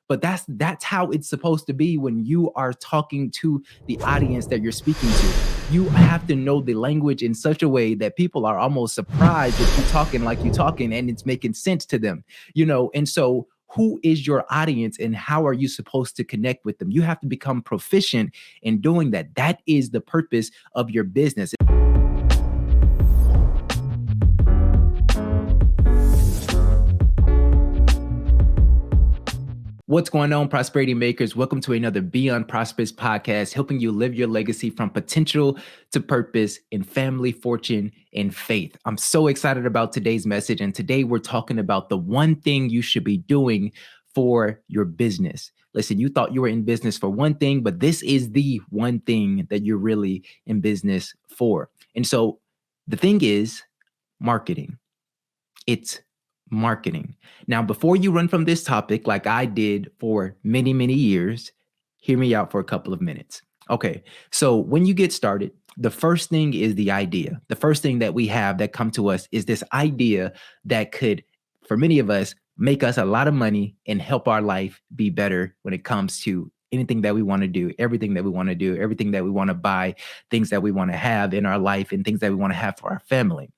But that's how it's supposed to be when you are talking to the audience that you're speaking to. You have to know the language in such a way that people are almost surprised that you're talking like you're talking and it's making sense to them, and so who is your audience and how are you supposed to connect with them? You have to become proficient in doing that. That is the purpose of your business. What's going on, prosperity makers? Welcome to another Beyond Prosperous podcast, helping you live your legacy from potential to purpose in family, fortune, and faith. I'm so excited about today's message. And today we're talking about the one thing you should be doing for your business. Listen, you thought you were in business for one thing, but this is the one thing that you're really in business for. And so the thing is marketing. It's marketing. Now, before you run from this topic, like I did for many, many years, hear me out for a couple of minutes. Okay. So when you get started, the first thing is the idea. The first thing that we have that come to us is this idea that could, for many of us, make us a lot of money and help our life be better when it comes to anything that we want to do, everything that we want to do, everything that we want to buy, things that we want to have in our life, and things that we want to have for our family.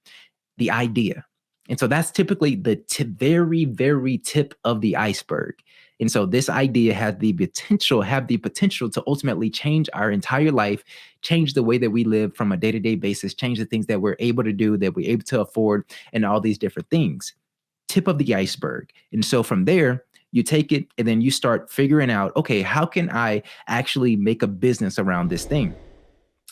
The idea. And so that's typically the very, very tip of the iceberg. And so this idea has the potential to ultimately change our entire life, change the way that we live from a day-to-day basis, change the things that we're able to do, that we're able to afford, and all these different things. Tip of the iceberg. And so from there, you take it and then you start figuring out, okay, how can I actually make a business around this thing?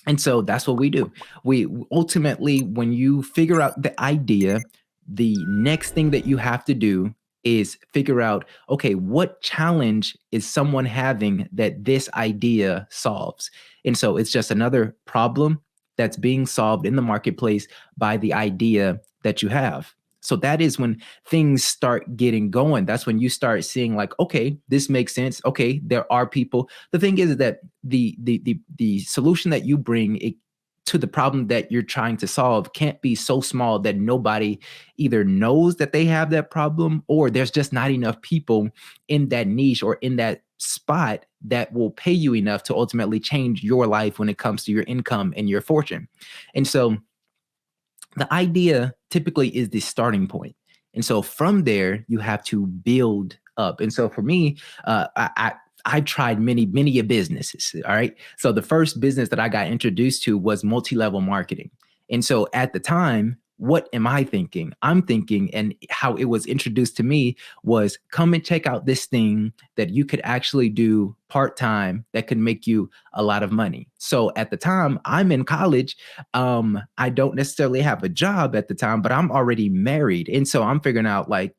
And so that's what we do. We ultimately, when you figure out the idea, the next thing that you have to do is figure out, okay, what challenge is someone having that this idea solves? And so it's just another problem that's being solved in the marketplace by the idea that you have. So that is when things start getting going. That's when you start seeing like, okay, this makes sense. Okay, there are people. The thing is that the solution that you bring to the problem that you're trying to solve can't be so small that nobody either knows that they have that problem, or there's just not enough people in that niche or in that spot that will pay you enough to ultimately change your life when it comes to your income and your fortune. And so the idea typically is the starting point. And so from there, you have to build up. And so for me, I've tried many businesses. All right. So the first business that I got introduced to was multi-level marketing. And so at the time, what am I thinking? I'm thinking, and how it was introduced to me was, come and check out this thing that you could actually do part-time that could make you a lot of money. So at the time, I'm in college. I don't necessarily have a job at the time, but I'm already married. And so I'm figuring out like,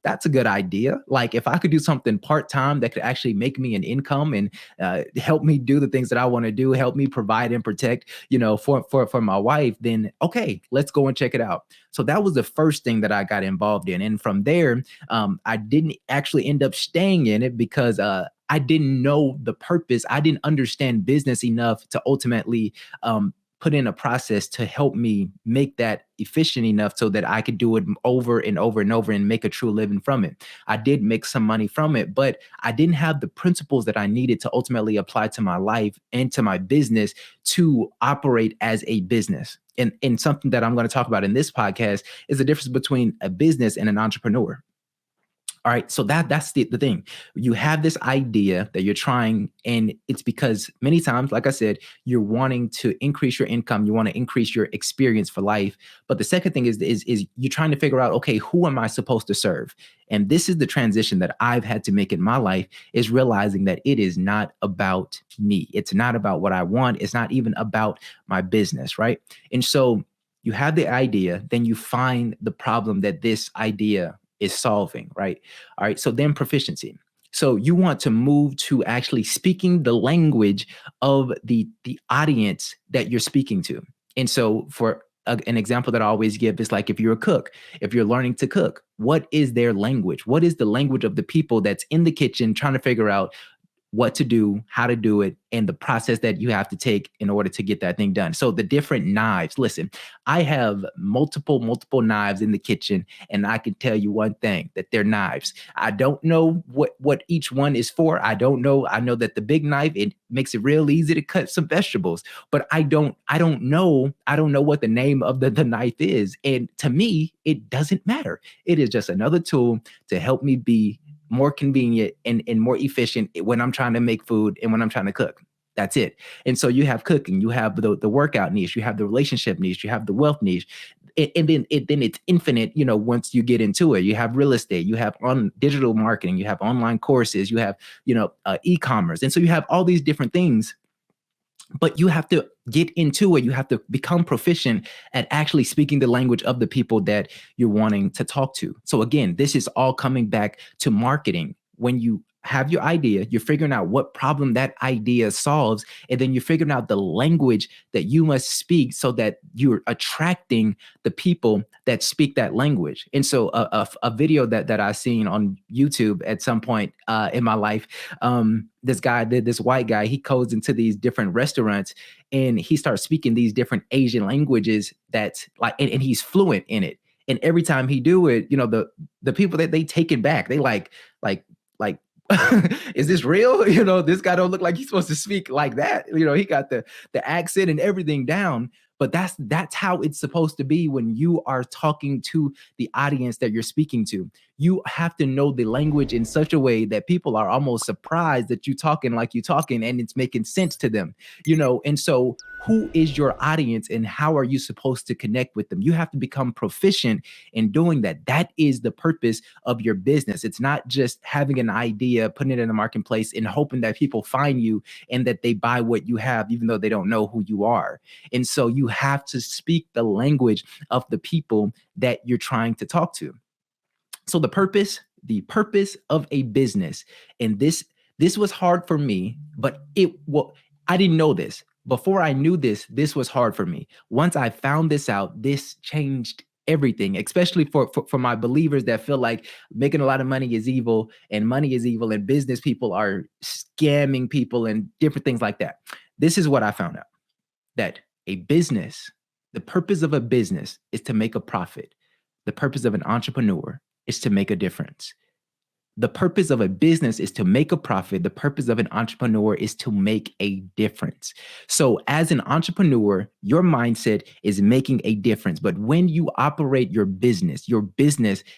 that's a good idea. Like if I could do something part-time that could actually make me an income and help me do the things that I want to do, help me provide and protect, for my wife, then okay, let's go and check it out. So that was the first thing that I got involved in. And from there, I didn't actually end up staying in it because I didn't know the purpose. I didn't understand business enough to ultimately put in a process to help me make that efficient enough so that I could do it over and over and over and make a true living from it. I did make some money from it, but I didn't have the principles that I needed to ultimately apply to my life and to my business to operate as a business. And something that I'm going to talk about in this podcast is the difference between a business and an entrepreneur. All right. So that's the thing. You have this idea that you're trying, and it's because many times, like I said, you're wanting to increase your income. You want to increase your experience for life. But the second thing is you're trying to figure out, okay, who am I supposed to serve? And this is the transition that I've had to make in my life, is realizing that it is not about me. It's not about what I want. It's not even about my business. Right. And so you have the idea, then you find the problem that this idea is solving, right? All right. So then proficiency. So you want to move to actually speaking the language of the audience that you're speaking to. And so for an example that I always give is like, if you're a cook, if you're learning to cook, what is their language? What is the language of the people that's in the kitchen trying to figure out, what to do, how to do it, and the process that you have to take in order to get that thing done. So the different knives, listen, I have multiple knives in the kitchen, and I can tell you one thing, that they're knives. I don't know what each one is for. I don't know. I know that the big knife, it makes it real easy to cut some vegetables, but I don't know what the name of the knife is. And to me, it doesn't matter. It is just another tool to help me be more convenient and more efficient when I'm trying to make food and when I'm trying to cook. That's it. And so you have cooking, you have the workout niche, you have the relationship niche, you have the wealth niche. And then it's infinite, once you get into it. You have real estate, you have on digital marketing, you have online courses, you have, e-commerce. And so you have all these different things, but you have to get into it. You have to become proficient at actually speaking the language of the people that you're wanting to talk to. So again, this is all coming back to marketing. When you have your idea, you're figuring out what problem that idea solves, and then you're figuring out the language that you must speak so that you're attracting the people that speak that language. And so a video that I seen on YouTube at some point in my life, this white guy, he goes into these different restaurants and he starts speaking these different Asian languages that's like, and he's fluent in it. And every time he do it, the people that they take it back, they like is this real? This guy don't look like he's supposed to speak like that. He got the accent and everything down. But that's how it's supposed to be when you are talking to the audience that you're speaking to. You have to know the language in such a way that people are almost surprised that you talking like you talking and it's making sense to them. And so who is your audience and how are you supposed to connect with them? You have to become proficient in doing that. That is the purpose of your business. It's not just having an idea, putting it in the marketplace and hoping that people find you and that they buy what you have, even though they don't know who you are. And so you have to speak the language of the people that you're trying to talk to. So the purpose of a business, and this was hard for me, but I didn't know this. Before I knew this was hard for me. Once I found this out, this changed everything, especially for my believers that feel like making a lot of money is evil and money is evil and business people are scamming people and different things like that. This is what I found out, that the purpose of a business is to make a profit. The purpose of an entrepreneur is to make a difference. The purpose of a business is to make a profit. The purpose of an entrepreneur is to make a difference. So as an entrepreneur, your mindset is making a difference. But when you operate your business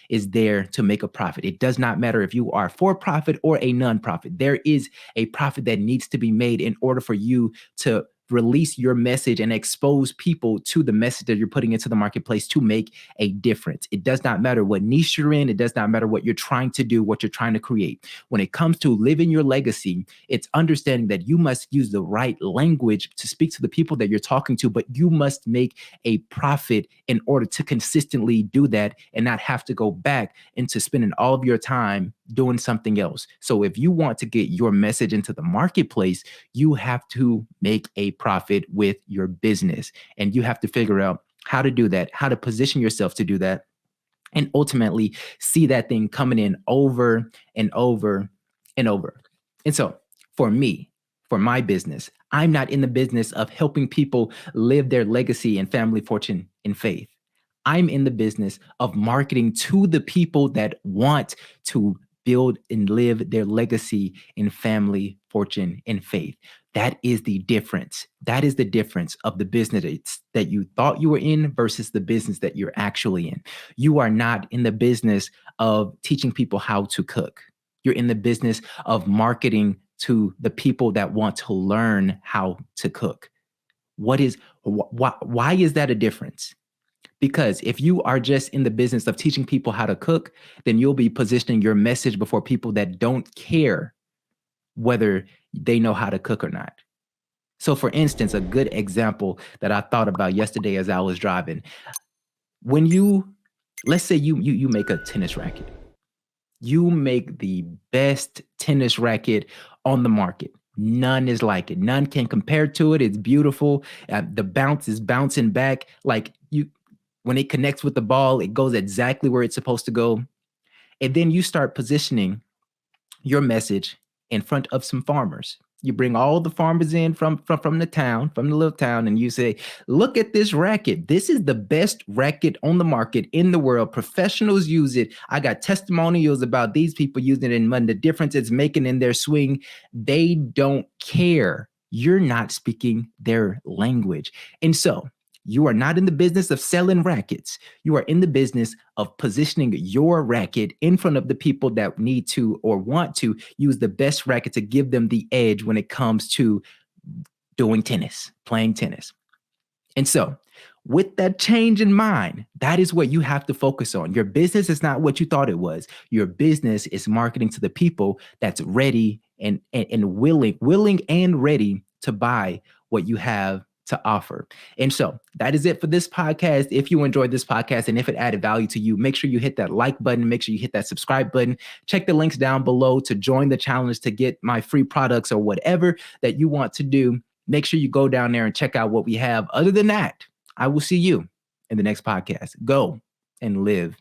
is there to make a profit. It does not matter if you are for profit or a nonprofit. There is a profit that needs to be made in order for you to release your message and expose people to the message that you're putting into the marketplace to make a difference. It does not matter what niche you're in. It does not matter what you're trying to do, what you're trying to create. When it comes to living your legacy, it's understanding that you must use the right language to speak to the people that you're talking to, but you must make a profit in order to consistently do that and not have to go back into spending all of your time doing something else. So if you want to get your message into the marketplace, you have to make a profit with your business. And you have to figure out how to do that, how to position yourself to do that, and ultimately see that thing coming in over and over and over. And so for me, for my business, I'm not in the business of helping people live their legacy and family fortune in faith. I'm in the business of marketing to the people that want to build and live their legacy in family, fortune, and faith. That is the difference. That is the difference of the business that you thought you were in versus the business that you're actually in. You are not in the business of teaching people how to cook. You're in the business of marketing to the people that want to learn how to cook. Why is that a difference? Because if you are just in the business of teaching people how to cook, then you'll be positioning your message before people that don't care whether they know how to cook or not. So for instance, a good example that I thought about yesterday as I was driving, let's say you make a tennis racket. You make the best tennis racket on the market. None is like it. None can compare to it. It's beautiful. The bounce is bouncing back. When it connects with the ball, it goes exactly where it's supposed to go. And then you start positioning your message in front of some farmers. You bring all the farmers in from the town, from the little town, and you say, look at this racket. This is the best racket on the market in the world. Professionals use it. I got testimonials about these people using it and the difference it's making in their swing. They don't care. You're not speaking their language. And so you are not in the business of selling rackets. You are in the business of positioning your racket in front of the people that need to or want to use the best racket to give them the edge when it comes to doing tennis, playing tennis. And so, with that change in mind, that is what you have to focus on. Your business is not what you thought it was. Your business is marketing to the people that's ready and willing and ready to buy what you have to offer. And so that is it for this podcast. If you enjoyed this podcast and if it added value to you, make sure you hit that like button, make sure you hit that subscribe button, check the links down below to join the challenge to get my free products or whatever that you want to do. Make sure you go down there and check out what we have. Other than that, I will see you in the next podcast. Go and live.